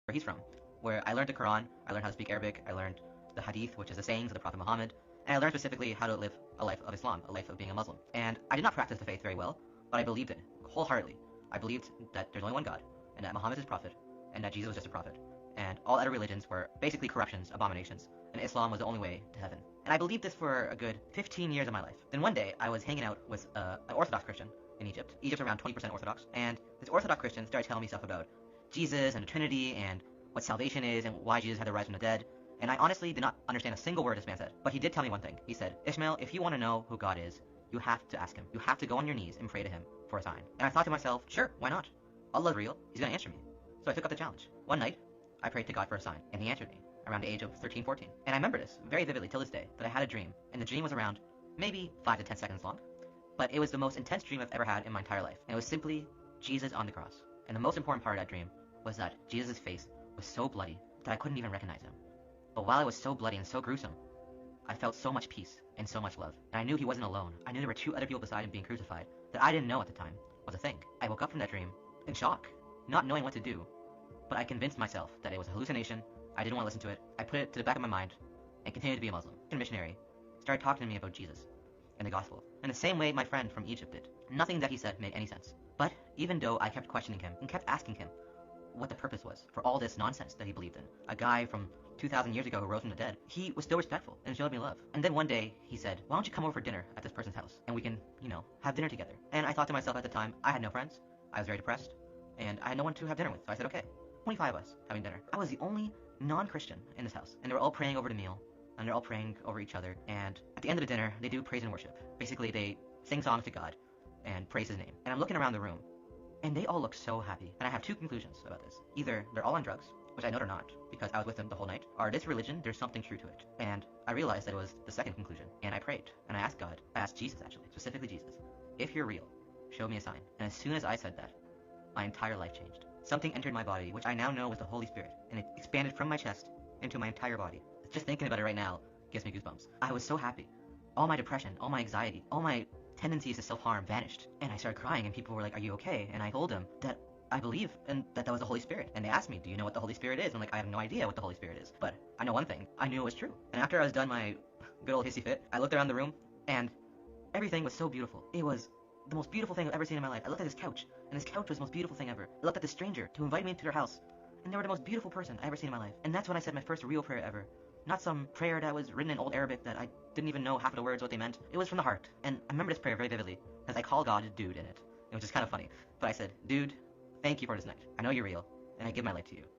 where he's from, where I learned the Quran, I learned how to speak Arabic, I learned the Hadith, which is the sayings of the Prophet Muhammad, and I learned specifically how to live a life of Islam, a life of being a Muslim. And I did not practice the faith very well, but I believed it wholeheartedly. I believed that there's only one God, and that Muhammad is prophet, and that Jesus was just a prophet. And all other religions were basically corruptions, abominations, and Islam was the only way to heaven. And I believed this for a good 15 years of my life. Then one day, I was hanging out with an Orthodox Christian in Egypt. Egypt's around 20% Orthodox, and this Orthodox Christian started telling me stuff about Jesus and the Trinity and what salvation is and why Jesus had to rise from the dead. And I honestly did not understand a single word this man said. But he did tell me one thing. He said, Ishmael, if you want to know who God is, you have to ask him. You have to go on your knees and pray to him for a sign. And I thought to myself, sure, why not? Allah's real. He's going to answer me. So I took up the challenge. One night, I prayed to God for a sign, and he answered me around the age of 13, 14. And I remember this very vividly till this day, that I had a dream, and the dream was around maybe 5 to 10 seconds long. But it was the most intense dream I've ever had in my entire life. And it was simply Jesus on the cross. And the most important part of that dream was that Jesus' face was so bloody that I couldn't even recognize him. But while it was so bloody and so gruesome, I felt so much peace and so much love. And I knew he wasn't alone. I knew there were 2 other people beside him being crucified that I didn't know at the time was a thing. I woke up from that dream in shock, not knowing what to do. But I convinced myself that it was a hallucination. I didn't want to listen to it. I put it to the back of my mind and continued to be a Muslim. A missionary started talking to me about Jesus and the gospel in the same way my friend from Egypt did. Nothing that he said made any sense. But even though I kept questioning him and kept asking him what the purpose was for all this nonsense that he believed in, a guy from 2,000 years ago who rose from the dead, he was still respectful and showed me love. And then one day he said, why don't you come over for dinner at this person's house and we can, have dinner together. And I thought to myself at the time, I had no friends, I was very depressed, and I had no one to have dinner with. So I said, okay, 25 of us having dinner. I was the only non-Christian in this house, and they were all praying over the meal, and they're all praying over each other. And at the end of the dinner, they do praise and worship. Basically, they sing songs to God and praise his name. And I'm looking around the room, and they all look so happy. And I have 2 conclusions about this. Either they're all on drugs, which I know they're not, because I was with them the whole night, or this religion, there's something true to it. And I realized that it was the second conclusion. And I prayed, and I asked God, I asked Jesus actually, specifically Jesus, if you're real, show me a sign. And as soon as I said that, my entire life changed. Something entered my body, which I now know was the Holy Spirit, and it expanded from my chest into my entire body. Just thinking about it right now gives me goosebumps. I was so happy. All my depression, all my anxiety, all my tendencies to self-harm vanished. And I started crying, and people were like, are you okay? And I told them that I believe and that was the Holy Spirit. And they asked me, do you know what the Holy Spirit is? I'm like, I have no idea what the Holy Spirit is. But I know one thing. I knew it was true. And after I was done my good old hissy fit, I looked around the room, and everything was so beautiful. It was the most beautiful thing I've ever seen in my life. I looked at this couch, and this couch was the most beautiful thing ever. I looked at this stranger who invited me into their house, and they were the most beautiful person I ever seen in my life. And that's when I said my first real prayer ever. Not some prayer that was written in old Arabic that I didn't even know half of the words what they meant. It was from the heart. And I remember this prayer very vividly, because I call God dude in it. It was just kind of funny. But I said, dude, thank you for this night. I know you're real, and I give my life to you.